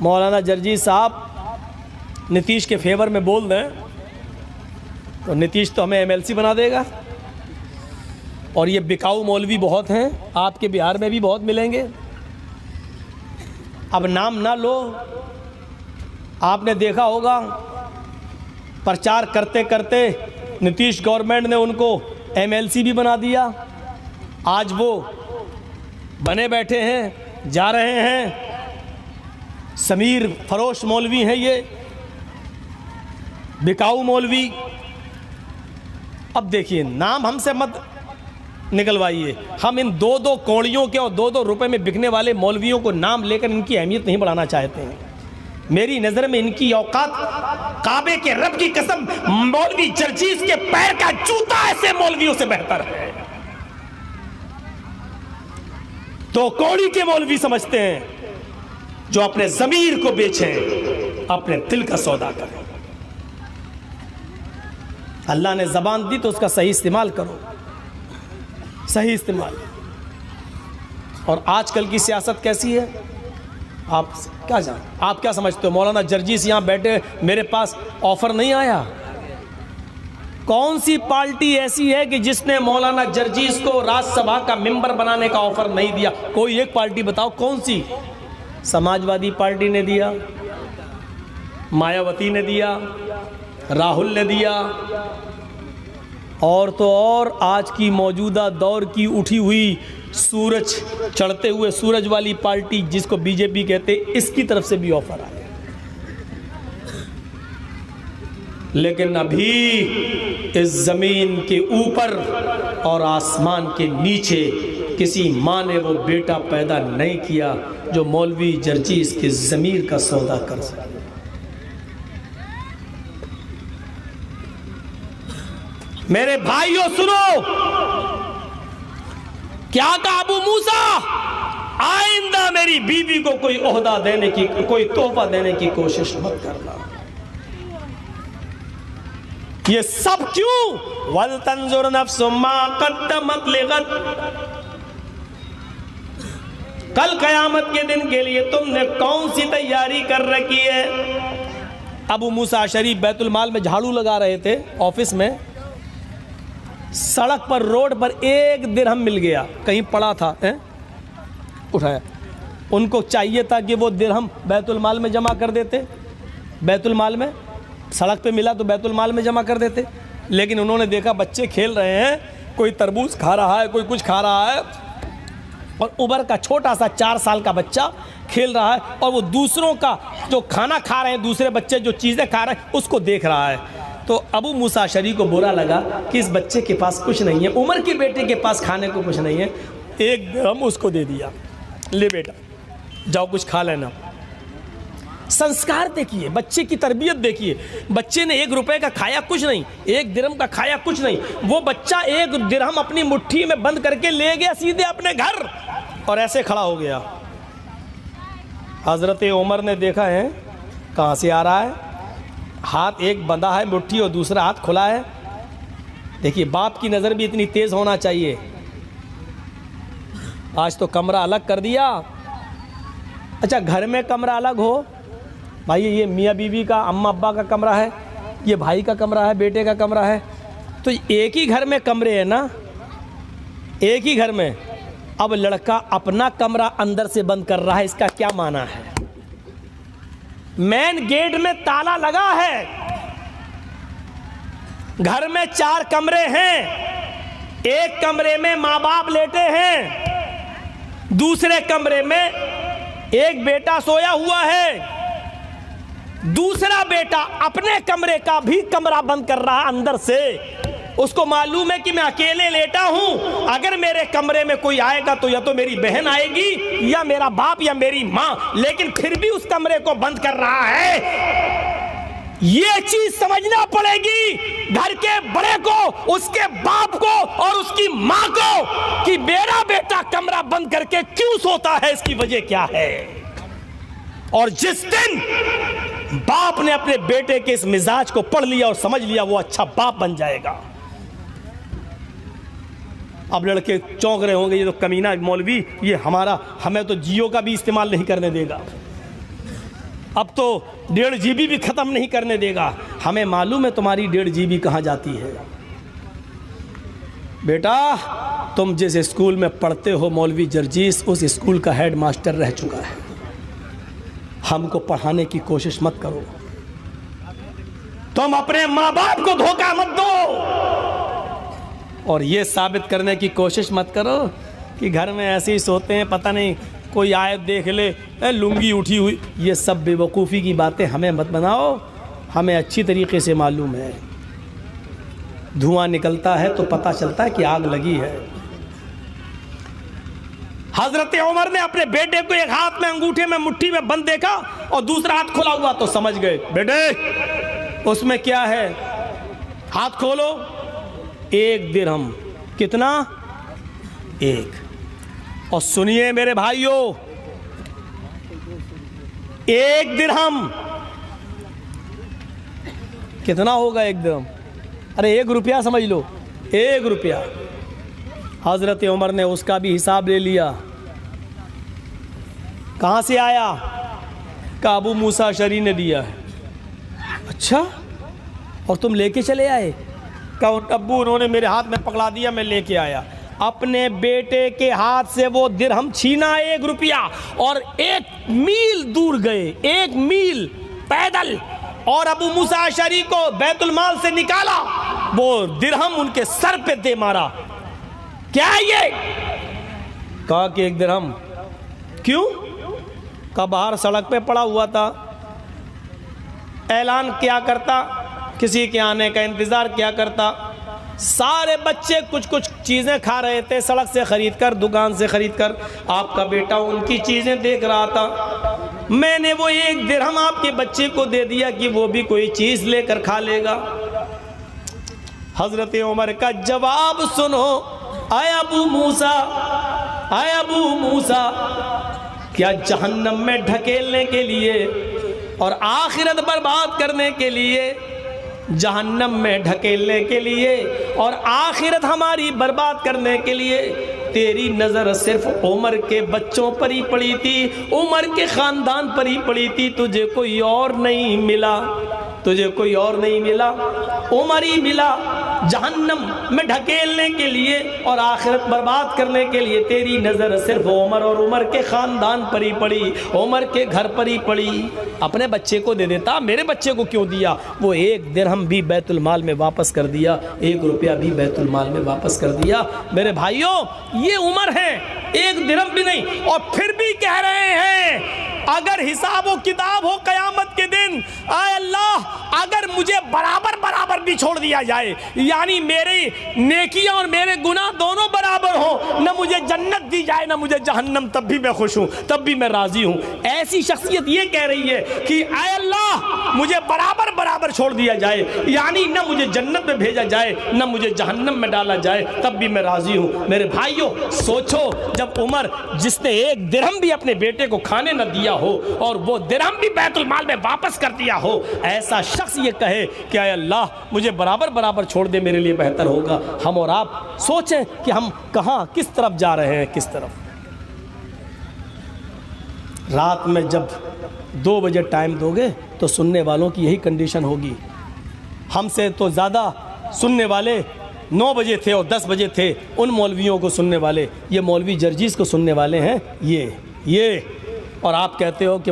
मौलाना Jersey साहब नीतीश के favour में बोल दें तो नीतीश तो हमें एमएलसी बना देगा। और ये बिकाऊ मौलवी बहुत हैं, आपके बिहार में भी बहुत मिलेंगे। अब नाम ना लो, आपने देखा होगा प्रचार करते करते नीतीश गवर्नमेंट ने उनको एमएलसी भी बना दिया। आज वो बने बैठे हैं, जा रहे हैं। समीर फरोश मौलवी हैं ये, बिकाऊ मौलवी। अब देखिए, नाम हमसे मत निकलवाइए। हम इन 2-2 कौड़ियों के और 2-2 रुपए में बिकने वाले मौलवियों को नाम लेकर इनकी अहमियत नहीं बढ़ाना चाहते हैं। मेरी नज़र में इनकी औकात, काबे के रब की कसम, मौलवी जर्जीस के पैर का जूता ऐसे मौलवियों से बेहतर है। तो कौड़ी के मौलवी समझते हैं जो अपने ज़मीर को बेचें, अपने दिल का सौदा करें। अल्लाह ने ज़बान दी तो उसका सही इस्तेमाल करो, सही इस्तेमाल। और आजकल की सियासत कैसी है आप क्या समझते हो? मौलाना जर्जीस यहाँ बैठे, मेरे पास ऑफर नहीं आया। कौन सी पार्टी ऐसी है कि जिसने मौलाना जर्जीस को राज्यसभा का मेंबर बनाने का ऑफर नहीं दिया? कोई एक पार्टी बताओ कौन सी? समाजवादी पार्टी ने दिया, मायावती ने दिया, राहुल ने दिया, और तो और आज की मौजूदा दौर की उठी हुई सूरज, चढ़ते हुए सूरज वाली पार्टी जिसको बीजेपी कहते, इसकी तरफ से भी ऑफर आया। लेकिन अभी इस जमीन के ऊपर और आसमान के नीचे किसी माँ ने वो बेटा पैदा नहीं किया जो मौलवी जर्जीस के ज़मीर का सौदा कर सके। मेरे भाइयों सुनो, क्या कहा अबू मूसा? आइंदा मेरी बीवी को कोई ओहदा देने की, कोई तोहफा देने की कोशिश मत करना। ये सब क्यों? वल तंजुर नफ्सुम मा कद्दमत लिगद, कल कयामत के दिन के लिए तुमने कौन सी तैयारी कर रखी है? अबू मूसा अशरी बैतुल माल में झाड़ू लगा रहे थे ऑफिस में, सड़क पर, रोड पर एक दिरहम मिल गया, कहीं पड़ा था, उठाया। उनको चाहिए था कि वो दिरहम बैतुल माल में जमा कर देते, बैतुल माल में, सड़क पे मिला तो बैतुल माल में जमा कर देते। लेकिन उन्होंने देखा बच्चे खेल रहे हैं, कोई तरबूज खा रहा है, कोई कुछ खा रहा है, और उबर का छोटा सा 4 साल का बच्चा खेल रहा है, और वो दूसरों का जो खाना खा रहे हैं, दूसरे बच्चे जो चीज़ें खा रहे हैं, उसको देख रहा है। तो अबू मूसा अशरी को बुरा लगा कि इस बच्चे के पास कुछ नहीं है, उमर के बेटे के पास खाने को कुछ नहीं है। एक दिरहम उसको दे दिया, ले बेटा जाओ कुछ खा लेना। संस्कार देखिए, बच्चे की तरबियत देखिए। बच्चे ने 1 रुपए का खाया कुछ नहीं, 1 दिरहम का खाया कुछ नहीं। वो बच्चा 1 दिरहम अपनी मुट्ठी में बंद करके ले गया सीधे अपने घर, और ऐसे खड़ा हो गया। हज़रत उमर ने देखा है कहाँ से आ रहा है, हाथ एक बंधा है मुट्ठी और दूसरा हाथ खुला है। देखिए, बाप की नज़र भी इतनी तेज़ होना चाहिए। आज तो कमरा अलग कर दिया। अच्छा, घर में कमरा अलग हो भाई, ये मियाँ बीवी का, अम्मा अब्बा का कमरा है, ये भाई का कमरा है, बेटे का कमरा है, तो एक ही घर में कमरे हैं ना, एक ही घर में। अब लड़का अपना कमरा अंदर से बंद कर रहा है, इसका क्या माना है? मेन गेट में ताला लगा है, घर में 4 कमरे हैं, एक कमरे में माँ बाप लेटे हैं, दूसरे कमरे में एक बेटा सोया हुआ है, दूसरा बेटा अपने कमरे का भी कमरा बंद कर रहा है अंदर से। उसको मालूम है कि मैं अकेले लेटा हूं, अगर मेरे कमरे में कोई आएगा तो या तो मेरी बहन आएगी या मेरा बाप या मेरी माँ, लेकिन फिर भी उस कमरे को बंद कर रहा है। ये चीज समझना पड़ेगी घर के बड़े को, उसके बाप को और उसकी माँ को, कि मेरा बेटा कमरा बंद करके क्यों सोता है, इसकी वजह क्या है। और जिस दिन बाप ने अपने बेटे के इस मिजाज को पढ़ लिया और समझ लिया, वो अच्छा बाप बन जाएगा। अब लड़के चौंक रहे होंगे, ये तो कमीना मौलवी, ये हमें तो जियो का भी इस्तेमाल नहीं करने देगा। अब तो 1.5 GB भी ख़त्म नहीं करने देगा। हमें मालूम है तुम्हारी 1.5 GB कहाँ जाती है। बेटा तुम जिस स्कूल में पढ़ते हो मौलवी जर्जीस उस स्कूल का हेड मास्टर रह चुका है। हमको पढ़ाने की कोशिश मत करो। तुम अपने माँ बाप को धोखा मत दो और ये साबित करने की कोशिश मत करो कि घर में ऐसे ही सोते हैं, पता नहीं कोई आयत देख ले लुंगी उठी हुई। ये सब बेवकूफ़ी की बातें हमें मत बनाओ। हमें अच्छी तरीके से मालूम है धुआं निकलता है तो पता चलता है कि आग लगी है। हजरत उमर ने अपने बेटे को एक हाथ में अंगूठे में मुट्ठी में बंद देखा और दूसरा हाथ खोला हुआ तो समझ गए बेटे उसमें क्या है। हाथ खोलो, 1 दिरहम। कितना? 1। और सुनिए मेरे भाइयों, 1 दिरहम कितना होगा? 1 दिरहम, अरे 1 रुपया समझ लो, 1 रुपया। हजरत उमर ने उसका भी हिसाब ले लिया। कहाँ से आया? का अबू मूसा अशरी ने दिया है। अच्छा, और तुम लेके चले आए? का अब्बू उन्होंने मेरे हाथ में पकड़ा दिया, मैं लेके आया। अपने बेटे के हाथ से वो दिरहम छीना, 1 रुपया, और 1 मील दूर गए, 1 मील पैदल, और अबू मूसा अशरी को बैतुल माल से निकाला, वो दिरहम उनके सर पे दे मारा। क्या है ये? कहा कि 1 दिरहम। क्यों? का बाहर सड़क पे पड़ा हुआ था, ऐलान क्या करता, किसी के आने का इंतज़ार क्या करता। सारे बच्चे कुछ कुछ चीज़ें खा रहे थे सड़क से ख़रीद कर, दुकान से ख़रीद कर। आपका बेटा उनकी चीज़ें देख रहा था। मैंने वो 1 दिरहम आपके बच्चे को दे दिया कि वो भी कोई चीज़ लेकर खा लेगा। हज़रत उमर का जवाब सुनो। आए अबू मूसा, आए अबू मूसा, क्या जहन्नम में ढकेलने के लिए और आखिरत बर्बाद करने के लिए, जहन्नम में ढकेलने के लिए और आखिरत हमारी बर्बाद करने के लिए तेरी नज़र सिर्फ उमर के बच्चों पर ही पड़ी थी, उमर के ख़ानदान पर ही पड़ी थी, तुझे कोई और नहीं मिला, तुझे कोई और नहीं मिला, उमर ही मिला। जहन्नम में ढकेलने के लिए और आखिरत बर्बाद करने के लिए तेरी नज़र सिर्फ उमर और उमर के ख़ानदान पर ही पड़ी, उमर के घर पर ही पड़ी। अपने बच्चे को दे देता, मेरे बच्चे को क्यों दिया? वो 1 दिरहम भी बैतुल माल में वापस कर दिया, 1 रुपया भी बैतुल माल में वापस कर दिया। मेरे भाइयों, ये उमर है, 1 दिरहम भी नहीं। और फिर भी कह रहे हैं अगर हिसाब व किताब हो क़यामत के दिन, आए अल्लाह, अगर मुझे बराबर बराबर भी छोड़ दिया जाए, यानी मेरी नेकियां और मेरे गुनाह दोनों बराबर हो, न मुझे जन्नत दी जाए न मुझे जहन्नम, तब भी मैं खुश हूँ, तब भी मैं राज़ी हूँ। ऐसी शख्सियत ये कह रही है कि आए अल्लाह, मुझे बराबर बराबर छोड़ दिया जाए, यानी न मुझे जन्नत में भेजा जाए न मुझे जहन्नम में डाला जाए, तब भी मैं राज़ी हूँ। मेरे भाइयों सोचो, जब उमर, जिसने 1 दिरहम भी अपने बेटे को खाने न दिया हो और वो दिरहम भी बैतुल माल में वापस कर दिया हो, ऐसा शख्स ये कहे कि आए अल्लाह, मुझे बराबर बराबर छोड़ दे, मेरे लिए बेहतर होगा। हम और आप सोचें कि हम कहाँ, किस तरफ जा रहे हैं, किस तरफ। रात में जब 2 बजे टाइम दोगे तो सुनने वालों की यही कंडीशन होगी। हमसे तो ज़्यादा सुनने वाले 9 बजे थे और 10 बजे थे, उन मौलवियों को सुनने वाले, ये मौलवी जर्जीस को सुनने वाले हैं ये। और आप कहते हो कि